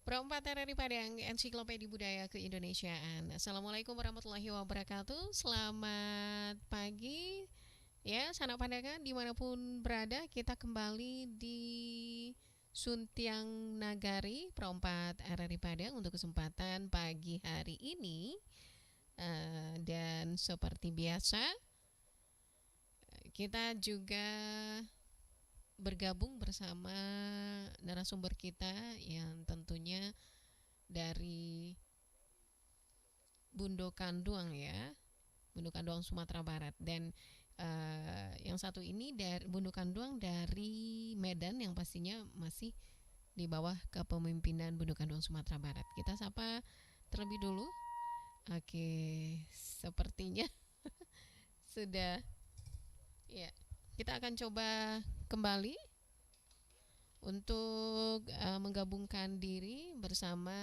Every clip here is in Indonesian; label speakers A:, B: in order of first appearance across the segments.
A: Perempat RRI Padang, Ensiklopedia Budaya Keindonesiaan. Assalamualaikum warahmatullahi wabarakatuh. Selamat pagi, ya sanak pandangan dimanapun berada. Kita kembali di Suntiang Nagari, Perempat RRI Padang untuk kesempatan pagi hari ini. Dan seperti biasa, kita juga bergabung bersama narasumber kita yang tentunya dari Bundo Kanduang ya, Bundo Kanduang Sumatera Barat. Dan yang satu ini dari Bundo Kanduang dari Medan yang pastinya masih di bawah kepemimpinan Bundo Kanduang Sumatera Barat. Kita sapa terlebih dulu. Oke, sepertinya sudah ya. Kita akan coba kembali untuk menggabungkan diri bersama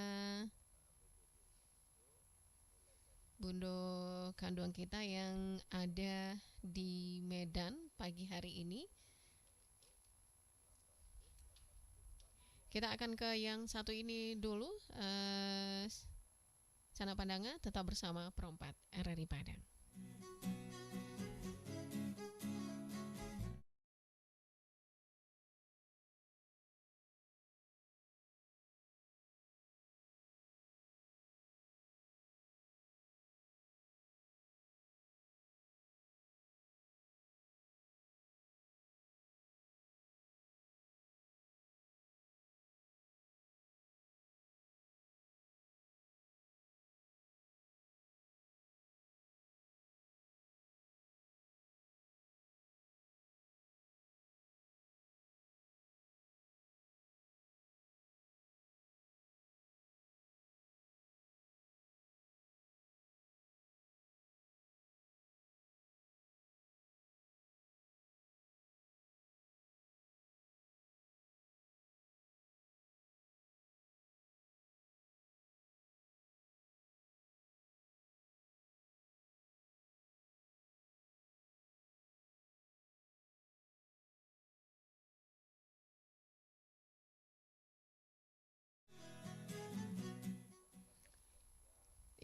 A: Bundo Kanduang kita yang ada di Medan pagi hari ini. Kita akan ke yang satu ini dulu. Sana pandangan tetap bersama Perempat RRI Padang.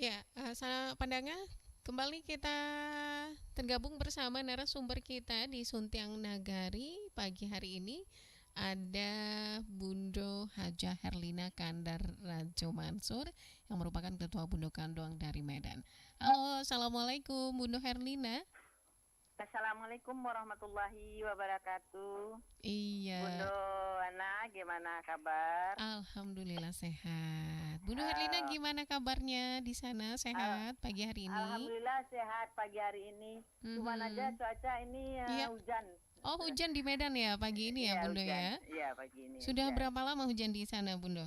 A: Ya, sana pandangan kembali kita tergabung bersama narasumber kita di Suntiang Nagari pagi hari ini. Ada Bundo Haja Herlina Kandar Rajo Mansur yang merupakan Ketua Bundo Kanduang dari Medan. Halo, Assalamualaikum Bundo Herlina.
B: Assalamualaikum warahmatullahi wabarakatuh.
A: Iya,
B: Bundo Ana, gimana kabar?
A: Alhamdulillah sehat. Bundo Herlina
B: Uh,
A: gimana kabarnya di sana?
B: al-
A: Sehat pagi hari ini?
B: Alhamdulillah sehat pagi hari ini. Cuman aja
A: Mhm.
B: cuaca ini
A: Iya.
B: hujan.
A: Oh, hujan di Medan ya pagi ini ya,
B: Iya
A: Bundo
B: hujan,
A: ya?
B: iya pagi ini
A: Sudah
B: hujan.
A: berapa lama hujan di sana, Bundo?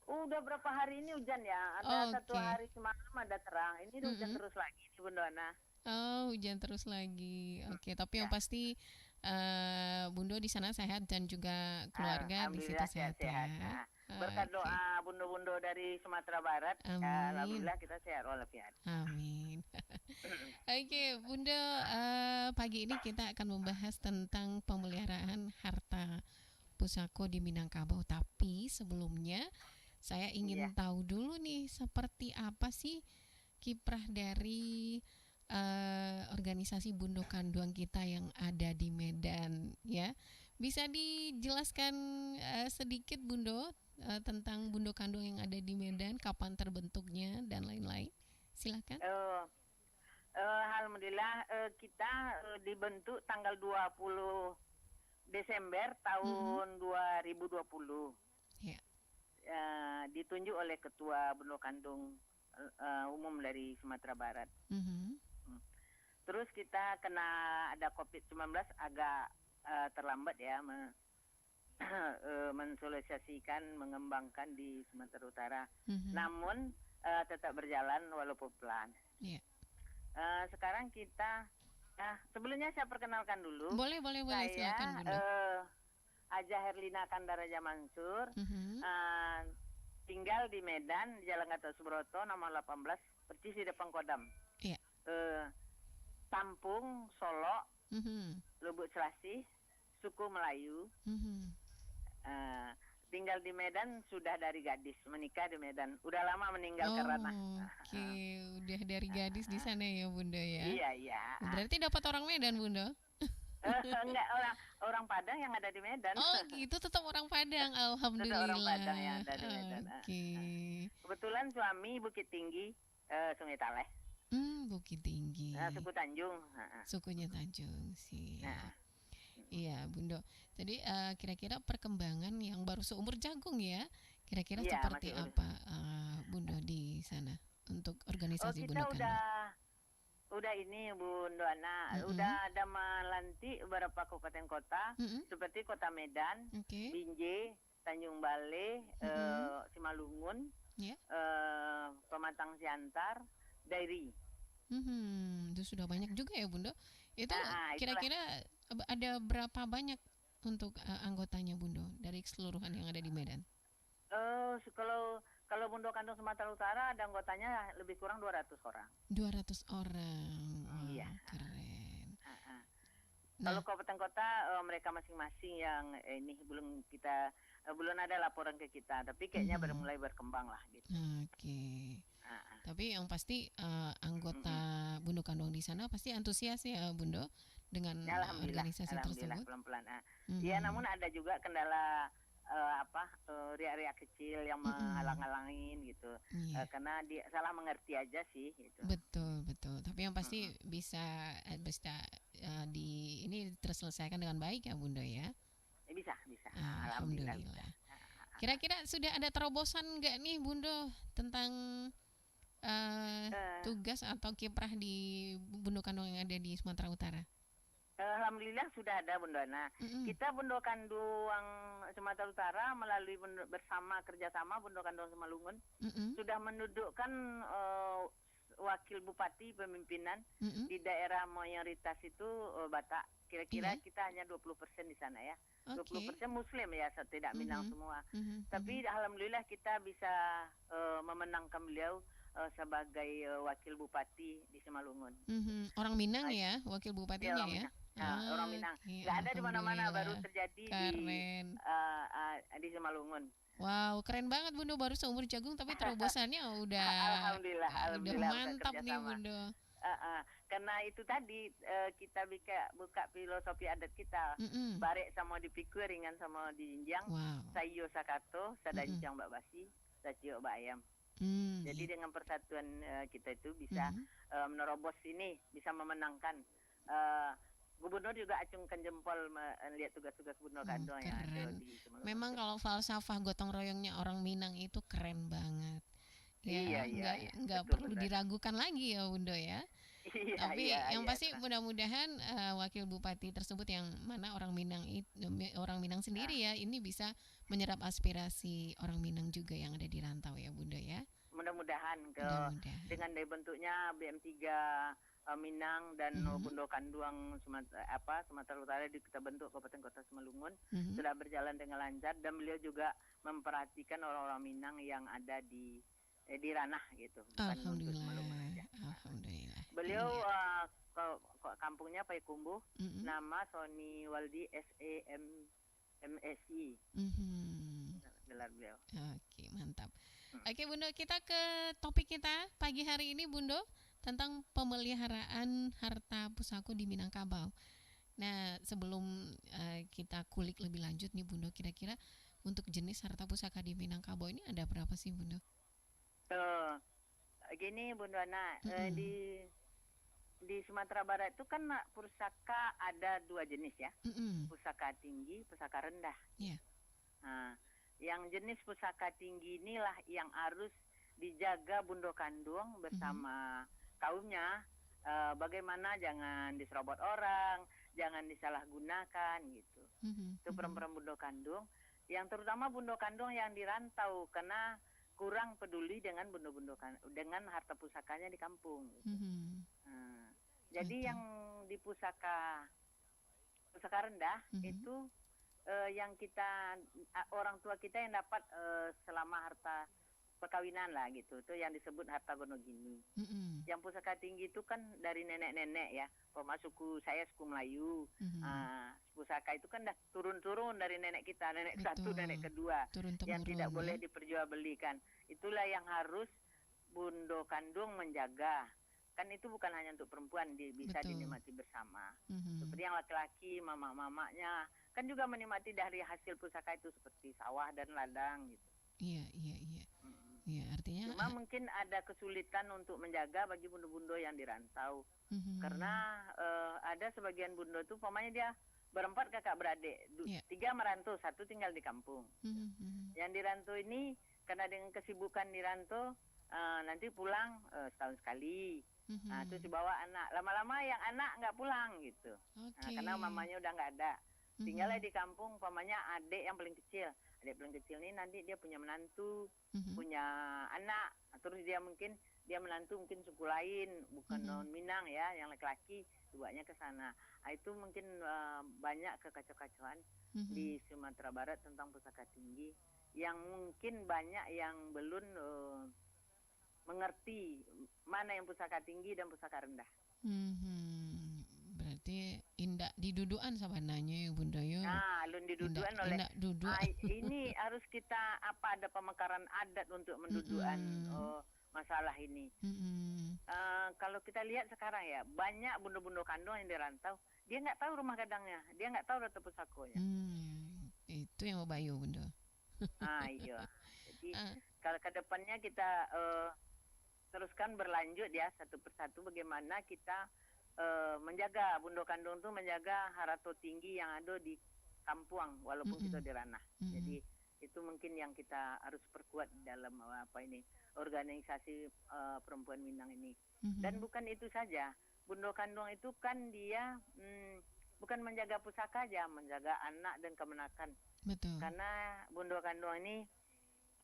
B: Udah berapa hari ini hujan ya? Ada satu
A: Oke.
B: hari semalam ada terang. Ini udah hujan
A: Mm-mm.
B: terus lagi nih Bundo Ana.
A: Oh, hujan terus lagi. Oke, tapi yang
B: Ya,
A: pasti Bundo di sana sehat dan juga keluarga di situ
B: alhamdulillah
A: sehat
B: sehat-sehat.
A: ya.
B: Nah, berkat
A: Oke.
B: doa bundo-bundo dari Sumatera Barat, ya,
A: Amin.
B: alhamdulillah kita sehat walafiat.
A: Amin. Oke, Bunda, pagi ini kita akan membahas tentang pemeliharaan harta pusako di Minangkabau. Tapi sebelumnya saya
B: Iya.
A: ingin tahu dulu nih seperti apa sih kiprah dari organisasi Bundo Kanduang kita yang ada di Medan ya. Bisa dijelaskan sedikit Bundo tentang Bundo Kanduang yang ada di Medan, kapan terbentuknya dan lain-lain. Silakan.
B: Eh, Alhamdulillah kita dibentuk tanggal 20 Desember
A: Mhm.
B: tahun 2020.
A: Ya.
B: Ditunjuk oleh Ketua Bendul Kandung Umum dari Sumatera Barat.
A: Mhm.
B: Hmm. Terus kita kena ada COVID-19 agak terlambat ya mensosialisasikan, mengembangkan di Sumatera Utara.
A: Mhm.
B: Namun tetap berjalan walaupun pelan.
A: Ya.
B: Sekarang kita, sebelumnya saya perkenalkan dulu.
A: Boleh, boleh, boleh.
B: Saya
A: Silakan Bunda.
B: Aja Herlina Kandaraja Mansur,
A: Mhm.
B: tinggal di Medan, Jalan Gatot Subroto, nomor 18, persis di depan Kodam.
A: Ya.
B: Uh, Tampung, Solo,
A: Mhm.
B: Lubuk Selasih, suku Melayu.
A: Mhm.
B: Uh, tinggal di Medan sudah dari gadis, menikah di Medan. Udah lama meninggalkan Ranah.
A: Oke, udah dari gadis di sana ya Bunda ya.
B: Iya, iya.
A: Berarti dapat orang Medan Bunda.
B: Enggak, orang Padang yang ada di Medan.
A: Oh gitu, tetap orang Padang.
B: Tetap orang Padang yang
A: Alhamdulillah.
B: ada di Medan.
A: Oke.
B: Kebetulan suami Bukit Tinggi, Sungai Taleh.
A: Bukit Tinggi.
B: Suku Tanjung.
A: Sukunya Tanjung sih.
B: Nah,
A: Iya, Bundo. Jadi kira-kira perkembangan yang baru seumur jagung ya. Kira-kira
B: iya,
A: seperti
B: masih
A: apa Bundo di sana untuk organisasi
B: kita
A: Bundo Kandung?
B: udah ini Bu Doana,
A: Mm-mm.
B: udah ada melantik beberapa kabupaten kota
A: Mm-mm.
B: seperti Kota Medan,
A: Oke.
B: Binjai, Tanjung Balai,
A: Mm-mm.
B: Simalungun,
A: Ya.
B: Pematang Siantar, Dairi.
A: Itu sudah banyak juga ya Bundo. Itu
B: Itulah.
A: kira-kira ada berapa banyak untuk anggotanya Bundo dari keseluruhan yang ada di Medan?
B: Kalau Bundo Kandung Sumatera Utara ada anggotanya lebih kurang 200 orang.
A: 200 orang. Wah,
B: Iya.
A: keren.
B: Kalau kabupaten kota mereka masing-masing yang ini belum ada laporan ke kita, tapi kayaknya baru mulai berkembang lah gitu.
A: Oke. Tapi yang pasti anggota Bundo Kandung di sana pasti antusias ya Bundo dengan organisasi tersebut.
B: Pelan-pelan. Ya, namun ada juga kendala riak-riak kecil yang menghalang-halangin gitu. Karena dia salah mengerti aja sih gitu.
A: Betul. Tapi yang pasti bisa ini terselesaikan dengan baik ya Bundo ya.
B: Bisa.
A: Alhamdulillah. Kira-kira sudah ada terobosan nggak nih Bundo tentang tugas atau kiprah di Bundo Kandung yang ada di Sumatera Utara?
B: Alhamdulillah sudah ada Bundona. Kita Bundo Kandung Sumatera Utara melalui bersama kerjasama Bundo Kandung Simalungun sudah mendudukkan wakil bupati pemimpinan di daerah mayoritas itu Batak. Kira-kira kita hanya 20% di sana ya. 20% Muslim ya, tidak Minang semua. Tapi alhamdulillah kita bisa memenangkan beliau sebagai wakil bupati di Simalungun.
A: Orang Minang ya, wakil bupatinya ya.
B: Orang Minang. Nggak ada di mana-mana, baru terjadi di Simalungun.
A: Wow, keren banget Bundo, baru seumur jagung tapi terobosannya udah
B: Alhamdulillah
A: mantap nih Bundo.
B: Karena itu tadi kita buka filosofi adat kita. Barek sama dipikul, ringan sama dijinjang. Sayo sakato, sadancang mbak basi, sacio mbak ayam. Jadi dengan persatuan kita itu bisa menerobos ini, bisa memenangkan. Gubernur juga acungkan jempol melihat tugas-tugas Bundo Kandung yang ada di Sumatera.
A: Memang kalau falsafah gotong royongnya orang Minang itu keren banget. Ya, nggak perlu diragukan lagi ya Bundo ya. Tapi yang pasti mudah-mudahan wakil bupati tersebut yang mana orang Minang sendiri ya, ini bisa menyerap aspirasi orang Minang juga yang ada di rantau ya Bundo ya.
B: Mudah-mudahan dengan dibentuknya BM3 Minang dan Bundo Kandung Sumatera Utara kita bentuk Kabupaten Kota Simalungun sudah berjalan dengan lancar, dan beliau juga memperhatikan orang-orang Minang yang ada di ranah gitu.
A: Alhamdulillah.
B: Beliau kampungnya Payakumbuh, nama Sony Waldi SEMSI. Gelar beliau.
A: Oke, mantap. Oke Bundo, kita ke topik kita pagi hari ini Bundo tentang pemeliharaan harta pusaka di Minangkabau. Nah, sebelum kita kulik lebih lanjut nih Bundo, kira-kira untuk jenis harta pusaka di Minangkabau ini ada berapa sih Bundo?
B: Gini Bundo Ana, di Sumatera Barat itu kan pusaka ada 2 jenis ya. Pusaka tinggi, pusaka rendah. Nah, yang jenis pusaka tinggi inilah yang harus dijaga Bundo Kandung bersama kaumnya. Bagaimana jangan diserobot orang, jangan disalahgunakan gitu. Itu perempuan Bundo Kandung, yang terutama Bundo Kandung yang dirantau karena kurang peduli dengan dengan harta pusakanya di kampung. Gitu. Jadi yang di pusaka rendah itu yang kita orang tua kita yang dapat selama harta perkawinan lah gitu. Itu yang disebut harta gono gini. Yang pusaka tinggi itu kan dari nenek-nenek ya. Kalau suku saya suku Melayu. Pusaka itu kan dah turun-turun dari nenek kita, nenek satu, nenek kedua, yang tidak boleh diperjualbelikan. Itulah yang harus Bundo Kandung menjaga. Kan itu bukan hanya untuk perempuan, bisa dinikmati bersama. Seperti yang laki-laki, mama-mamanya kan juga menikmati dari hasil pusaka itu seperti sawah dan ladang gitu.
A: Iya. Ya, artinya
B: cuma mungkin ada kesulitan untuk menjaga bagi bundo-bundo yang dirantau. Karena ada sebagian bundo tuh pokoknya dia berempat kakak beradik, 3 merantau, 1 tinggal di kampung. Yang dirantau ini karena dengan kesibukan dirantau nanti pulang setahun sekali. Terus dibawa anak. Lama-lama yang anak nggak pulang gitu. Karena mamanya udah nggak ada. Tinggalnya di kampung, umpamanya adik yang paling kecil. Adik paling kecil ini nanti dia punya menantu, punya anak. Terus dia menantu mungkin suku lain, bukan non Minang ya, yang laki-laki dibawanya ke sana. Itu mungkin banyak kekacauan di Sumatera Barat tentang pusaka tinggi, yang mungkin banyak yang belum mengerti mana yang pusaka tinggi dan pusaka rendah.
A: Berarti indak didudukan sabananya ya Bunda yo.
B: Alun didudukan oleh ini harus kita ada pemekaran adat untuk mendudukan masalah ini. Kalau kita lihat sekarang ya, banyak bundo-bundo kandung yang dirantau, dia nggak tahu rumah gadangnya, dia nggak tahu data pusakonya.
A: Itu yang bayu Bunda.
B: Iya. Jadi kalau ke depannya kita teruskan berlanjut ya satu persatu bagaimana kita menjaga bundo kandung itu, menjaga harato tinggi yang ada di kampung walaupun kita di ranah. Jadi itu mungkin yang kita harus perkuat dalam organisasi perempuan Minang ini. Dan bukan itu saja, bundo kandung itu kan dia bukan menjaga pusaka aja, menjaga anak dan kemenakan.
A: Betul.
B: Karena bundo kandung ini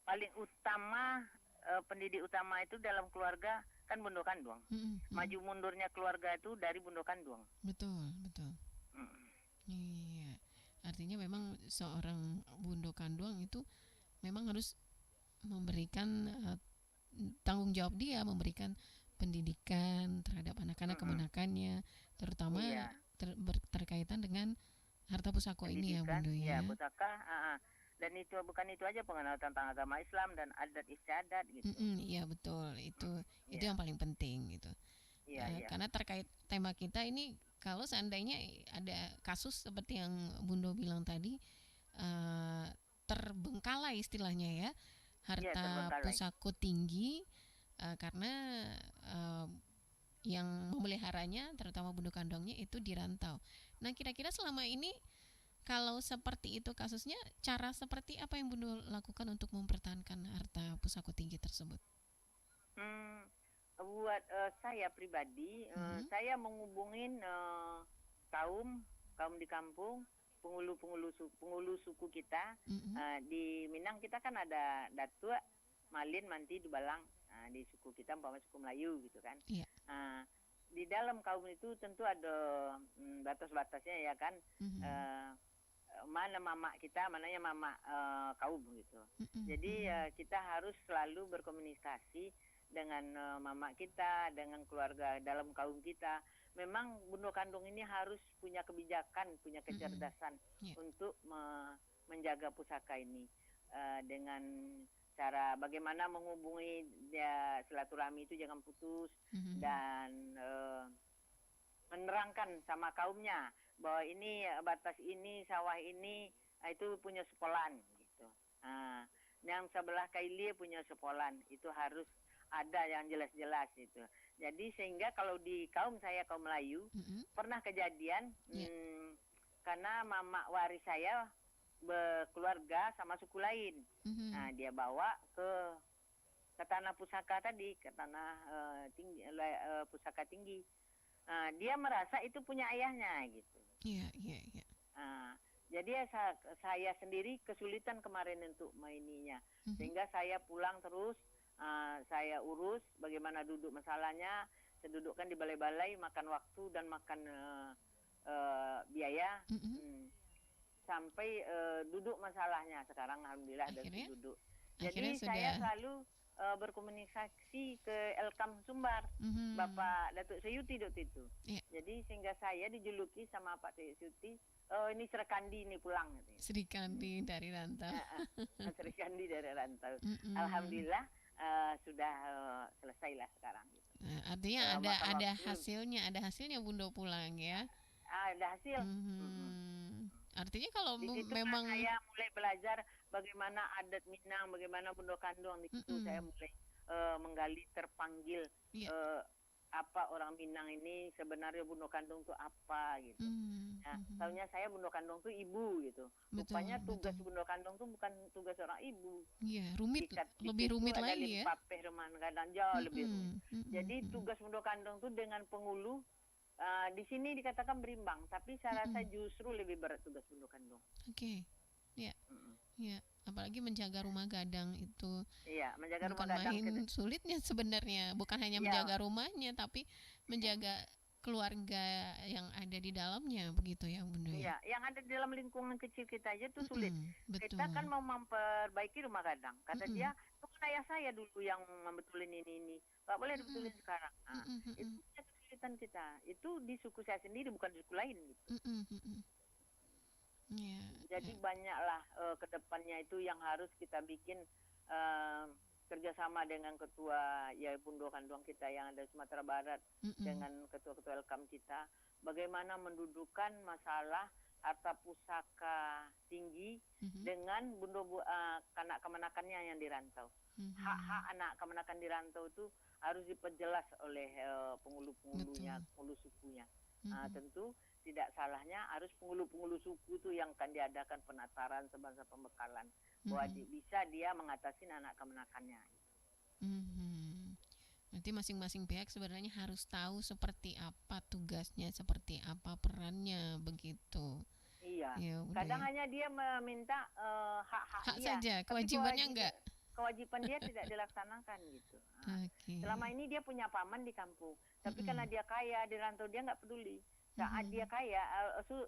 B: paling utama, pendidik utama itu dalam keluarga kan bundo kandung. Maju mundurnya keluarga itu dari bundo kandung.
A: Betul. Iya. Artinya memang seorang bundo kandung itu memang harus memberikan tanggung jawab, dia memberikan pendidikan terhadap anak-anak kemenakannya, terutama terkaitan dengan harta pusaka ini ya Bunda ya.
B: Pusaka. Dan itu bukan itu aja, pengenalan tentang agama Islam dan adat istiadat gitu.
A: Iya betul, itu yang paling penting gitu. Karena terkait tema kita ini, kalau seandainya ada kasus seperti yang Bunda bilang tadi, terbengkalai istilahnya ya, harta pusaka tinggi, karena yang memeliharanya terutama bundo kandungnya itu dirantau. Nah kira-kira selama ini kalau seperti itu kasusnya, cara seperti apa yang Bunda lakukan untuk mempertahankan harta pusaka tinggi tersebut?
B: Buat saya pribadi, saya menghubungin kaum di kampung, penghulu suku kita. Di Minang kita kan ada Datuk, Malin, Manti, Dubalang. Di suku kita umpamanya suku Melayu gitu kan. Di dalam kaum itu tentu ada batas-batasnya ya kan. Mana mama kita, mananya mama kaum gitu. Jadi kita harus selalu berkomunikasi dengan mama kita, dengan keluarga dalam kaum kita. Memang bundo kandung ini harus punya kebijakan, punya kecerdasan untuk menjaga pusaka ini dengan cara bagaimana menghubungi dia, silaturahmi itu jangan putus, dan menerangkan sama kaumnya bahwa ini batas ini, sawah ini itu punya sepolan gitu. Yang sebelah Kaili punya sepolan, itu harus ada yang jelas-jelas itu. Jadi sehingga kalau di kaum saya, kaum Melayu, pernah kejadian karena mama waris saya berkeluarga sama suku lain. Dia bawa ke tanah pusaka tadi, ke tanah pusaka tinggi. Dia merasa itu punya ayahnya gitu.
A: Iya.
B: Jadi saya sendiri kesulitan kemarin untuk maininya, sehingga saya pulang terus, saya urus bagaimana duduk masalahnya, saya dudukkan di balai-balai, makan waktu dan makan biaya, sampai duduk masalahnya. Sekarang alhamdulillah sudah duduk. Jadi saya selalu berkomunikasi ke Elkam Sumbar, Bapak Datuk Seyuti waktu itu. Jadi sehingga saya dijuluki sama Pak Seyuti, ini Serikandi ini pulang.
A: Serikandi dari rantau.
B: Serikandi dari rantau. Alhamdulillah sudah selesai lah sekarang. Gitu.
A: Artinya ada hasilnya Bundo pulang ya?
B: Ada hasil.
A: Artinya kalau
B: memang saya mulai belajar bagaimana adat Minang, bagaimana Bundo Kandung, di situ saya mulai menggali, terpanggil apa orang Minang ini sebenarnya Bundo Kandung itu apa gitu. Nah, tahunya saya Bundo Kandung itu ibu gitu. Rupanya tugas Bundo Kandung itu bukan tugas seorang ibu.
A: Iya, rumit, lebih rumit lagi ya.
B: Papeh rumah kadang jauh lebih rumit. Jadi tugas Bundo Kandung itu dengan pengulu di sini dikatakan berimbang, tapi saya rasa justru lebih berat tugas Bundo Kandung.
A: Oke, ya, ya, apalagi menjaga rumah gadang itu.
B: Iya, menjaga
A: bukan
B: rumah gadang.
A: Main sulitnya sebenarnya, bukan hanya menjaga rumahnya, tapi menjaga keluarga yang ada di dalamnya, begitu ya, Bundo ya.
B: Iya, yang ada di dalam lingkungan kecil kita aja tuh sulit. Betul. Kita kan mau memperbaiki rumah gadang. Kata dia, itu kan ayah saya dulu yang membetulin ini. Nggak boleh dibetulin sekarang. Nah, itu kesulitan kita. Itu di suku saya sendiri, bukan di suku lain gitu. Jadi banyaklah kedepannya itu yang harus kita bikin kerjasama dengan ketua ya Bundo Kandung kita yang ada Sumatera Barat dengan ketua-ketua Elkam kita, bagaimana mendudukan masalah harta pusaka tinggi dengan Bundo anak kemenakannya yang dirantau. Hak-hak anak kemenakan dirantau itu harus diperjelas oleh penghulu-penghulunya, penghulu sukunya. Tentu tidak salahnya harus penghulu-penghulu suku itu yang akan diadakan penataran sebangsa pembekalan. Wajib bisa dia mengatasi anak kemenakannya.
A: Nanti masing-masing pihak sebenarnya harus tahu seperti apa tugasnya, seperti apa perannya, begitu.
B: Iya. Ya, kadang hanya dia meminta hak dia.
A: Saja, kewajibannya enggak.
B: Kewajiban dia tidak dilaksanakan gitu. Selama ini dia punya paman di kampung, tapi karena dia kaya di rantau dia nggak peduli. Saat dia kaya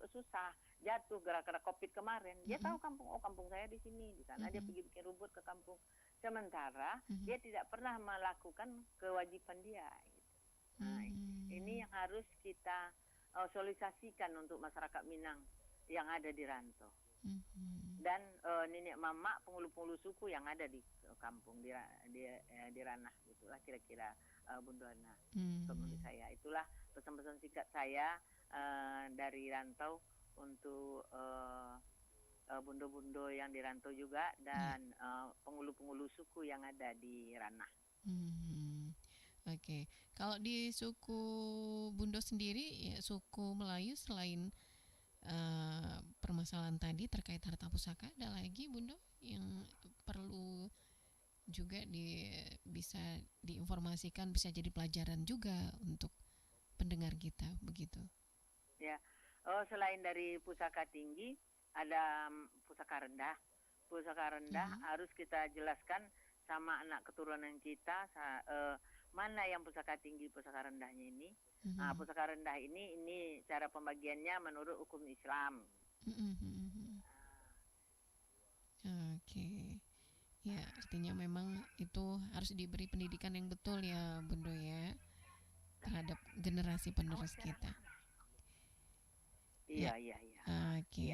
B: susah, jatuh gara-gara COVID kemarin, dia tahu kampung saya di sini, di sana dia pergi bikin rumput ke kampung. Sementara dia tidak pernah melakukan kewajiban dia. Gitu. Nah, ini yang harus kita sosialisasikan untuk masyarakat Minang yang ada di rantau. Dan nenek mama penghulu-penghulu suku yang ada di kampung di ranah, itulah kira-kira Bundona menurut saya. Itulah pesan-pesan singkat saya dari rantau untuk bundo-bundo yang di rantau juga dan penghulu-penghulu suku yang ada di ranah.
A: Oke. Kalau di suku Bundo sendiri, ya, suku Melayu selain permasalahan tadi terkait harta pusaka, ada lagi Bundo yang perlu juga bisa diinformasikan, bisa jadi pelajaran juga untuk pendengar kita, begitu?
B: Ya, selain dari pusaka tinggi, ada pusaka rendah. Pusaka rendah harus kita jelaskan sama anak keturunan kita, mana yang pusaka tinggi, pusaka rendahnya ini. Nah, pusaka rendah ini cara pembagiannya menurut hukum Islam.
A: Oke. Ya, artinya memang itu harus diberi pendidikan yang betul ya, Bundo ya, terhadap generasi penerus kita.
B: Iya.
A: Oke.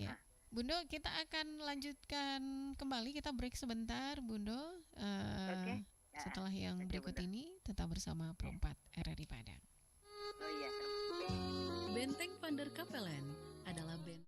A: Ya. Bundo, kita akan lanjutkan kembali, kita break sebentar, Bundo. Setelah yang berikut ini, tetap bersama Pro 4 RRI Padang.
C: Benteng Pander Kapelen adalah benteng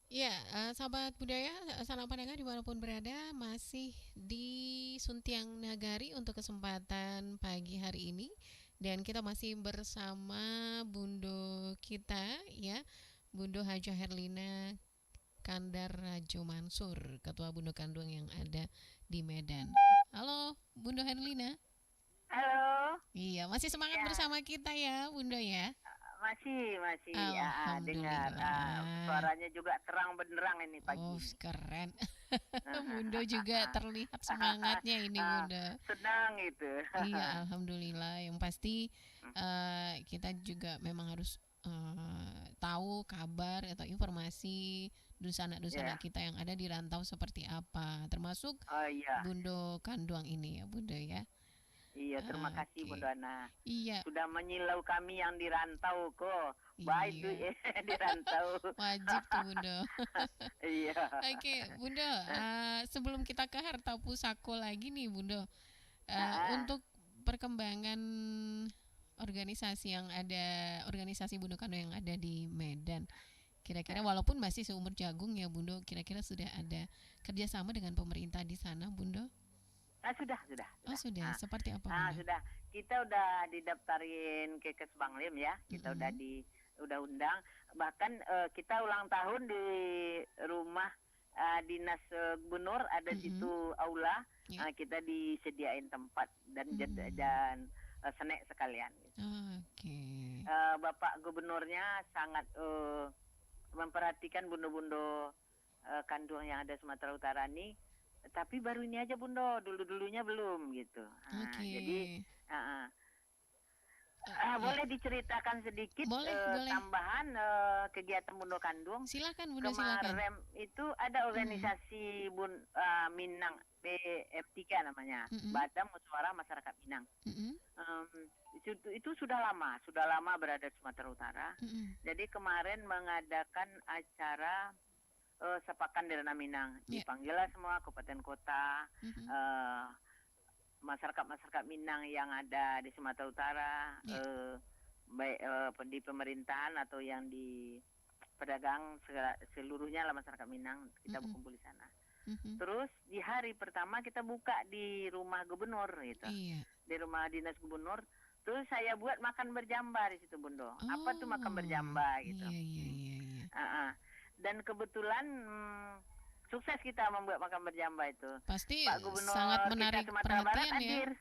A: Ya, sahabat budaya, salam pendengar dimanapun berada, masih di Suntiang Nagari untuk kesempatan pagi hari ini, dan kita masih bersama Bundo kita, ya, Bundo Haja Herlina Kandar Rajo Mansur, Ketua Bundo Kanduang yang ada di Medan. Halo, Bundo Herlina.
B: Halo.
A: Iya, masih semangat bersama kita ya, Bundo ya.
B: Masih
A: Alhamdulillah.
B: Dengar suaranya juga terang benderang ini pagi.
A: Oh, keren. Bundo juga terlihat semangatnya ini, Bundo.
B: Senang itu.
A: Iya, alhamdulillah. Yang pasti kita juga memang harus tahu kabar atau informasi dusana-dusana kita yang ada di rantau seperti apa, termasuk Bundo Kanduang ini ya, Bundo ya.
B: Iya, terima kasih Bunda Ana.
A: Iya.
B: Sudah menyilau kami yang di rantau kok. Baik tuh di rantau.
A: Wajib tuh Bunda.
B: Iya.
A: Oke, Bunda, sebelum kita ke Harta Pusako lagi nih Bunda, untuk perkembangan organisasi yang ada, organisasi Bundo Kando yang ada di Medan, kira-kira walaupun masih seumur jagung ya Bundo, kira-kira sudah ada kerjasama dengan pemerintah di sana Bundo?
B: Sudah.
A: Oh sudah. Seperti apa?
B: Sudah. Kita udah didaftarin ke Kesbanglim ya. Kita udah undang. Bahkan kita ulang tahun di rumah dinas gubernur, ada situ aula. Kita disediain tempat dan snack sekalian. Gitu.
A: Oke.
B: Bapak gubernurnya sangat memperhatikan bundo-bundo Kanduang yang ada Sumatera Utara ini. Tapi baru ini aja Bundo, dulunya belum gitu. Jadi boleh diceritakan sedikit
A: boleh.
B: Tambahan kegiatan Bundo Kanduang.
A: Silakan Bundo,
B: Kemarin itu ada organisasi Minang BF3 namanya, Badan Musyawarah Masyarakat Minang. Itu sudah lama berada di Sumatera Utara. Jadi kemarin mengadakan acara sepakan di Ranah Minang, dipanggillah semua kabupaten kota, masyarakat Minang yang ada di Sumatera Utara, baik di pemerintahan atau yang di pedagang, seluruhnya lah masyarakat Minang, kita berkumpul di sana. Terus di hari pertama kita buka di rumah gubernur gitu, di rumah dinas gubernur. Terus saya buat makan berjamba di situ Bundo. Apa tuh makan berjamba gitu? Dan kebetulan sukses kita membuat makan berjamba itu.
A: Pasti
B: Pak Gubernur
A: sangat menarik perhatian
B: hadir.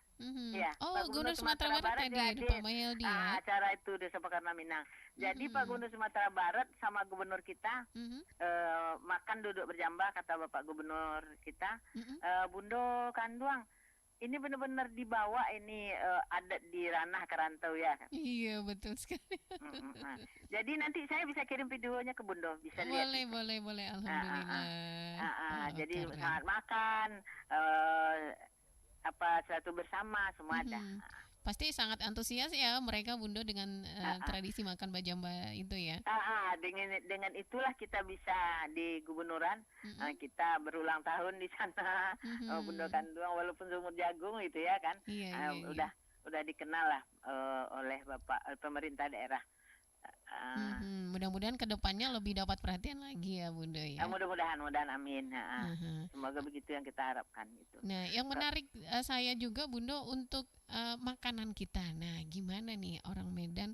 A: Ya. Pak Gubernur Sumatera Barat hadir, Pak Mahyildi ya.
B: Acara itu di Sepakat Minang. Jadi Pak Gubernur Sumatera Barat sama gubernur kita makan duduk berjamba, kata Bapak Gubernur kita, Bundo Kanduang, ini benar-benar dibawa ini adat di ranah kerantau ya.
A: Iya betul sekali.
B: Jadi nanti saya bisa kirim videonya ke Bundo, bisa lihat.
A: Boleh. Alhamdulillah.
B: Jadi sangat makan, satu bersama semua ada.
A: Pasti sangat antusias ya mereka Bundo dengan tradisi makan bajamba itu ya.
B: Dengan itulah kita bisa di gubernuran, kita berulang tahun di sana, Bundo Kanduang walaupun seumur jagung itu ya kan. Udah dikenal lah oleh Bapak pemerintah daerah.
A: Mudah-mudahan kedepannya lebih dapat perhatian lagi ya Bundo ya.
B: Mudah-mudahan amin. Semoga begitu yang kita harapkan gitu.
A: Nah, yang menarik saya juga Bundo untuk makanan kita. Nah, gimana nih orang Medan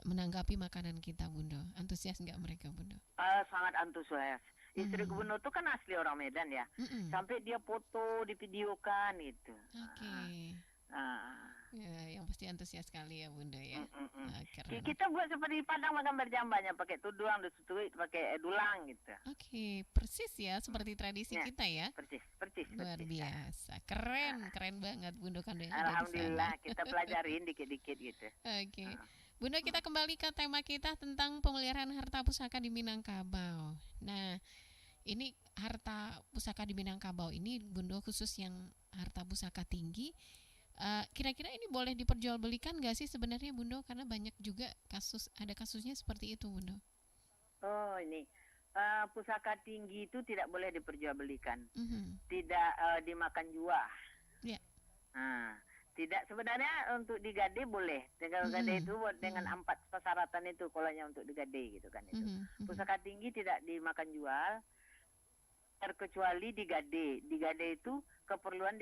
A: menanggapi makanan kita Bundo? Antusias nggak mereka Bundo?
B: Sangat antusias. Istri gubernur itu kan asli orang Medan ya. Sampai dia foto, divideokan gitu.
A: Ya, yang pasti antusias sekali ya Bunda ya.
B: Keren. Kita buat seperti Padang makan berjambanya, pakai tuduang, disutui, pakai dulang gitu.
A: Persis ya seperti tradisi kita ya.
B: Persis.
A: Luar biasa, keren banget Bunda Kanduang.
B: Alhamdulillah kita pelajarin dikit-dikit gitu.
A: Bunda, kita kembali ke tema kita tentang pemeliharaan harta pusaka di Minangkabau. Nah, ini harta pusaka di Minangkabau ini Bunda khusus yang harta pusaka tinggi. Kira-kira ini boleh diperjualbelikan nggak sih sebenarnya Bundo? Karena banyak juga ada kasusnya seperti itu Bundo.
B: Oh ini pusaka tinggi itu tidak boleh diperjualbelikan, tidak dimakan jual, Tidak, sebenarnya untuk digade boleh. Kalau gade itu dengan 4 persyaratan itu kalau untuk digade gitu kan itu. Pusaka tinggi tidak dimakan jual terkecuali digade. Digade itu keperluan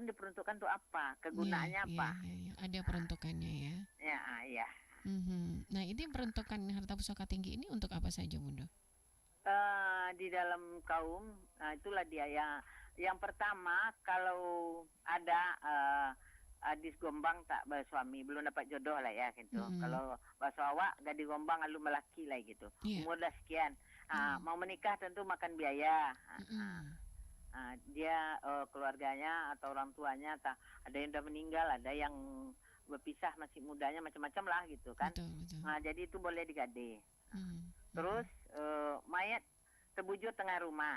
B: diperuntukkan untuk apa? Kegunaannya apa?
A: Ada peruntukannya ya.
B: Ya.
A: Nah, ini peruntukan harta pusaka tinggi ini untuk apa saja, Bunda?
B: Di dalam kaum, itulah dia ya. Yang pertama, kalau ada adis gombang tak bersuami, belum dapat jodoh lah ya gitu. Kalau bahasa awak gak digombang lalu melaki lah gitu. Umur dah sekian, mau menikah tentu makan biaya. Dia keluarganya atau orang tuanya ada yang udah meninggal, ada yang berpisah masih mudanya, macam-macam lah gitu kan.
A: Betul.
B: Jadi itu boleh digade. Terus mayat terbujur tengah rumah.